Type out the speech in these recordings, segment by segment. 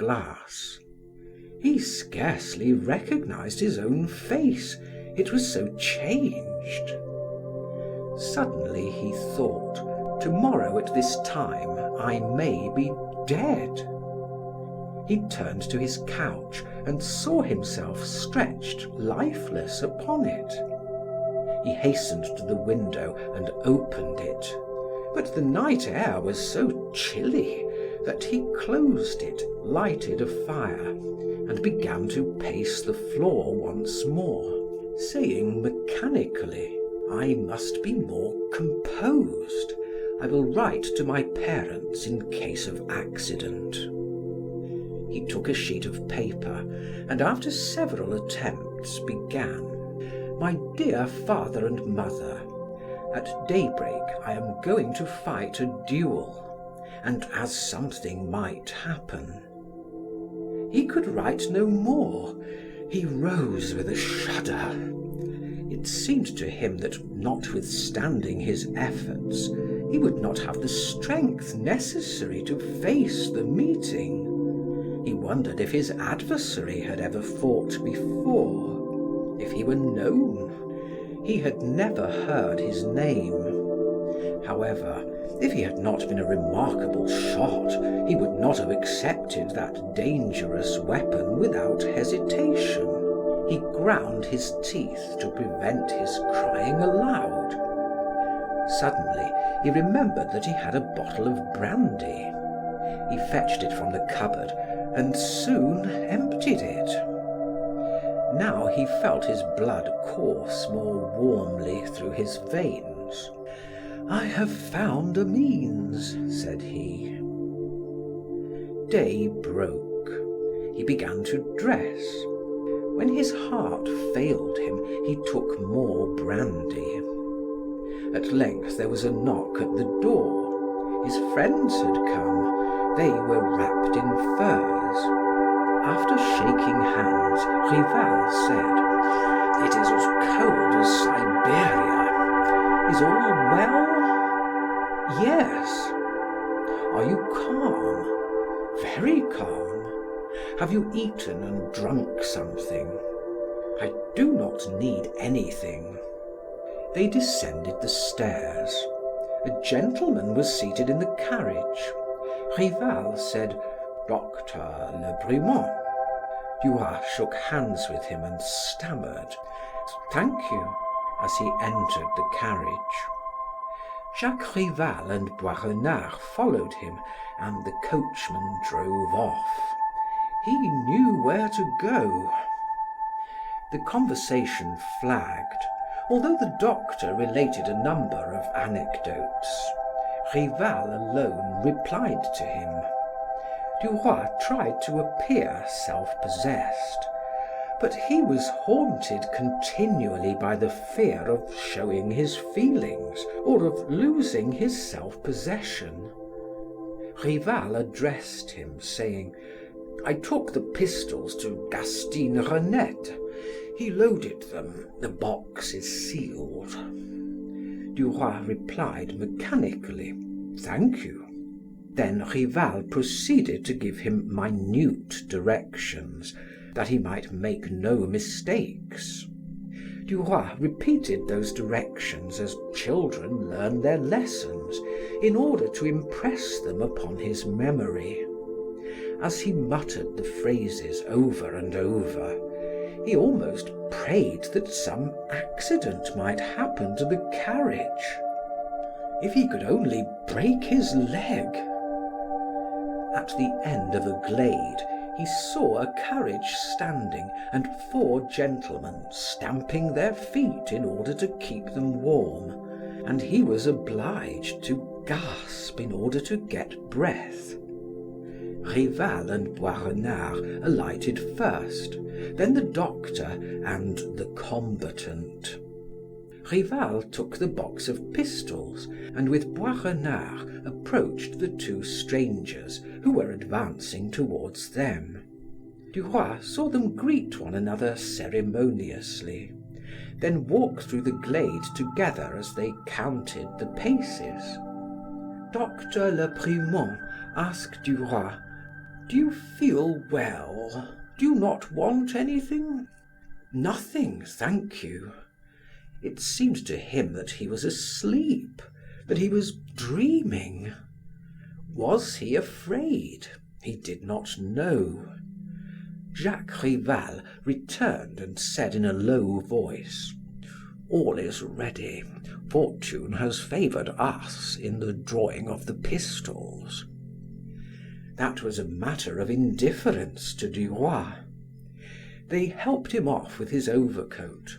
glass. He scarcely recognized his own face, it was so changed. Suddenly he thought, tomorrow at this time I may be dead. He turned to his couch and saw himself stretched lifeless upon it. He hastened to the window and opened it, but the night air was so chilly that he closed it, lighted a fire, and began to pace the floor once more, saying mechanically, "I must be more composed. I will write to my parents in case of accident." He took a sheet of paper and after several attempts began, "My dear father and mother, at daybreak I am going to fight a duel, and as something might happen." He could write no more. He rose with a shudder. It seemed to him that, notwithstanding his efforts, he would not have the strength necessary to face the meeting. He wondered if his adversary had ever fought before, if he were known. He had never heard his name. However, if he had not been a remarkable shot, he would not have accepted that dangerous weapon without hesitation. He ground his teeth to prevent his crying aloud. Suddenly, he remembered that he had a bottle of brandy. He fetched it from the cupboard and soon emptied it. Now he felt his blood course more warmly through his veins. "I have found a means," said he. Day broke. He began to dress. When his heart failed him, he took more brandy. At length there was a knock at the door. His friends had come. They were wrapped in furs. After shaking hands, Rival said, "It is as cold as Siberia. Is all well?" "Yes." "Are you calm?" "Very calm." "Have you eaten and drunk something?" "I do not need anything." They descended the stairs. A gentleman was seated in the carriage. Rival said, "Dr. Lebrumont." Duroy shook hands with him and stammered, "Thank you," as he entered the carriage. Jacques Rival and Boisrenard followed him, and the coachman drove off. He knew where to go. The conversation flagged, although the doctor related a number of anecdotes. Rival alone replied to him. Duroy tried to appear self-possessed, but he was haunted continually by the fear of showing his feelings or of losing his self-possession. Rival addressed him, saying, "I took the pistols to Gastine Renette. He loaded them. The box is sealed." Duroy replied mechanically, "Thank you." Then Rival proceeded to give him minute directions, that he might make no mistakes. Duroy repeated those directions as children learn their lessons, in order to impress them upon his memory. As he muttered the phrases over and over, he almost prayed that some accident might happen to the carriage. If he could only break his leg! At the end of a glade, he saw a carriage standing and 4 gentlemen stamping their feet in order to keep them warm, and he was obliged to gasp in order to get breath. Rival and Boisrenard alighted first, then the doctor and the combatant. Rival took the box of pistols and with Boisrenard approached the 2 strangers who were advancing towards them. Duroy saw them greet one another ceremoniously, then walk through the glade together as they counted the paces. Dr. Lebrumont asked Duroy, Do you feel well? Do you not want anything?" "Nothing, thank you." It seemed to him that he was asleep, that he was dreaming. Was he afraid? He did not know. Jacques Rival returned and said in a low voice: "All is ready. Fortune has favored us in the drawing of the pistols." That was a matter of indifference to Duroy. They helped him off with his overcoat,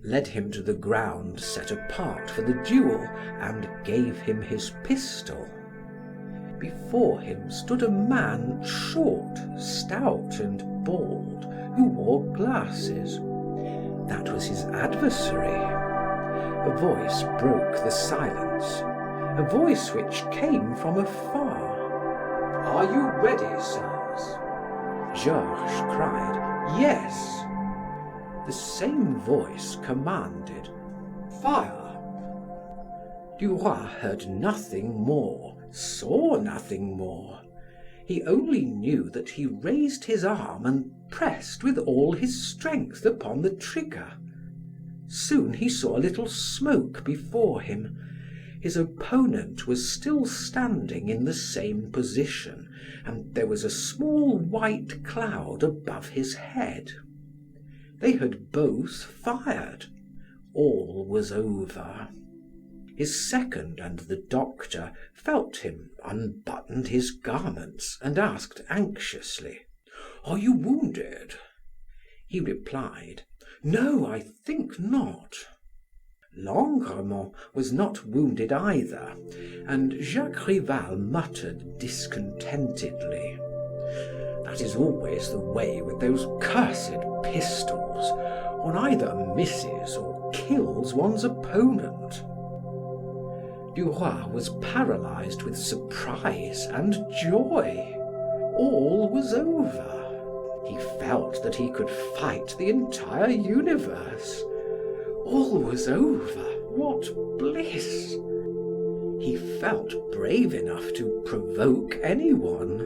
led him to the ground set apart for the duel, and gave him his pistol. Before him stood a man, short, stout, and bald, who wore glasses. That was his adversary. A voice broke the silence, a voice which came from afar. "Are you ready, sirs?" Georges cried, "Yes." The same voice commanded, "Fire!" Duroy heard nothing more, saw nothing more. He only knew that he raised his arm and pressed with all his strength upon the trigger. Soon he saw a little smoke before him. His opponent was still standing in the same position, and there was a small white cloud above his head. They had both fired. All was over. His second and the doctor felt him, unbuttoned his garments, and asked anxiously: "Are you wounded?" He replied: "No, I think not." Langremont was not wounded either, and Jacques Rival muttered discontentedly: "That is always the way with those cursed pistols. One either misses or kills one's opponent." Duroy was paralyzed with surprise and joy. All was over. He felt that he could fight the entire universe. All was over. What bliss! He felt brave enough to provoke anyone.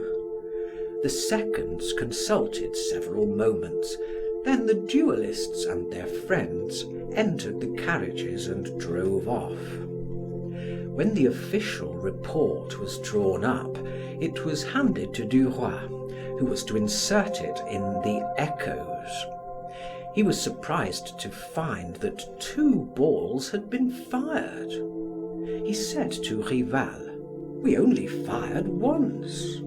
The seconds consulted several moments, then the duelists and their friends entered the carriages and drove off. When the official report was drawn up, it was handed to Duroy, who was to insert it in the Echoes. He was surprised to find that 2 balls had been fired. He said to Rival: "We only fired once."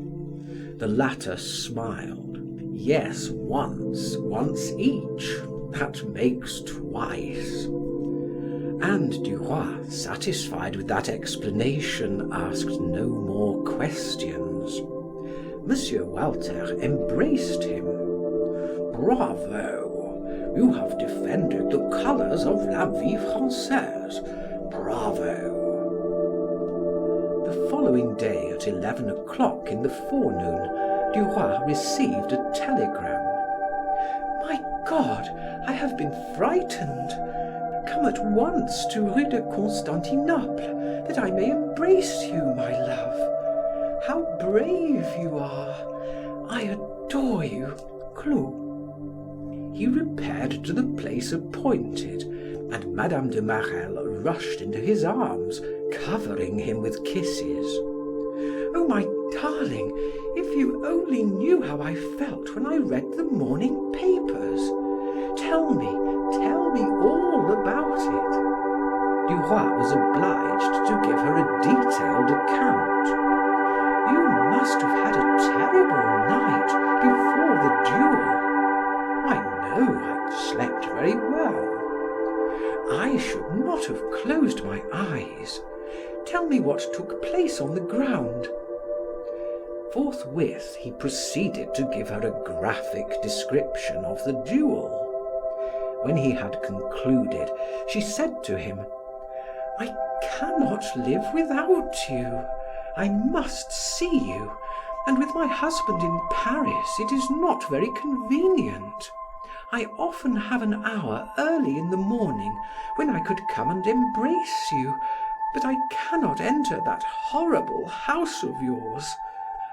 The latter smiled. "Yes, once each. That makes twice." And Duroy, satisfied with that explanation, asked no more questions. Monsieur Walter embraced him. "Bravo! You have defended the colors of la vie française. Bravo!" The following day at 11 o'clock in the forenoon, Duroy received a telegram. "My God, I have been frightened. Come at once to Rue de Constantinople, that I may embrace you, my love. How brave you are! I adore you, Clo." He repaired to the place appointed, and Mme. de Marelle rushed into his arms, covering him with kisses. "Oh, my darling, if you only knew how I felt when I read the morning papers! Tell me all about it." Duroy was obliged to give her a detailed account. "You must have had a terrible night before the duel." "I know, I slept very well." "I should not have closed my eyes. Tell me what took place on the ground." Forthwith he proceeded to give her a graphic description of the duel. When he had concluded, she said to him: "I cannot live without you. I must see you, and with my husband in Paris it is not very convenient. I often have an hour early in the morning when I could come and embrace you, but I cannot enter that horrible house of yours.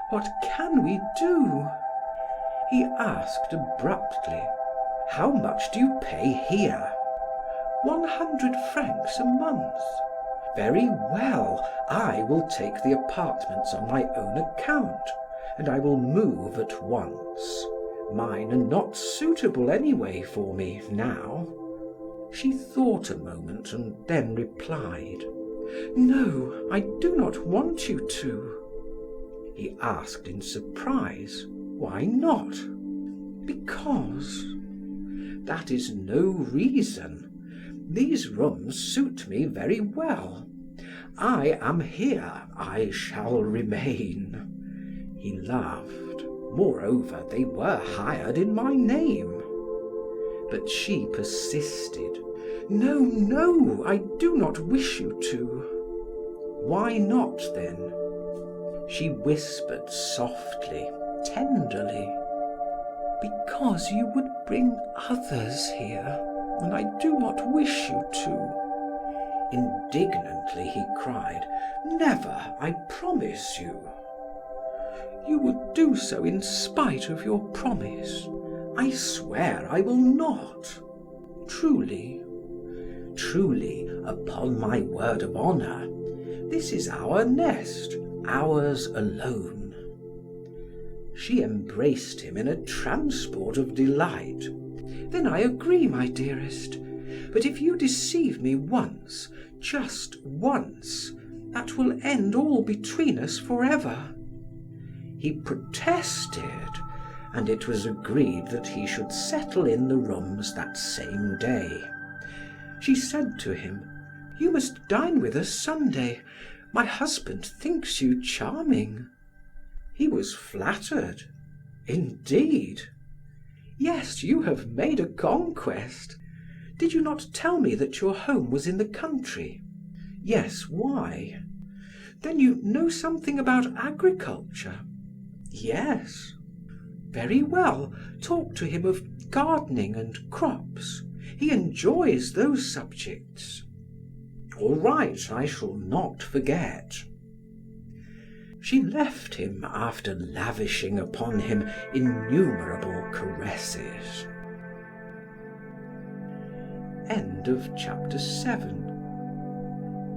What can we do?" He asked abruptly, "How much do you pay here?" 100 francs a month." "Very well, I will take the apartments on my own account, and I will move at once. Mine are not suitable anyway for me now." She thought a moment and then replied, "No, I do not want you to." He asked in surprise, "Why not?" "Because." "That is no reason. These rooms suit me very well. I am here, I shall remain." He laughed. Moreover, they were hired in my name. But she persisted. "No, no, I do not wish you to." "Why not, then?" She whispered softly, tenderly, "Because you would bring others here, and I do not wish you to." Indignantly he cried, "Never, I promise you." "You would do so in spite of your promise." "I swear I will not." "Truly?" "Truly, upon my word of honor. This is our nest, ours alone." She embraced him in a transport of delight. "Then I agree, my dearest. But if you deceive me once, just once, that will end all between us forever." He protested, and it was agreed that he should settle in the rooms that same day. She said to him, "You must dine with us Sunday. My husband thinks you charming." He was flattered. "Indeed?" "Yes, you have made a conquest. Did you not tell me that your home was in the country?" "Yes, why?" "Then you know something about agriculture?" "Yes." "Very well, talk to him of gardening and crops. He enjoys those subjects." "All right, I shall not forget." She left him after lavishing upon him innumerable caresses. End of chapter 7.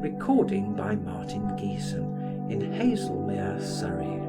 Recording by Martin Geeson in Hazelmere, Surrey.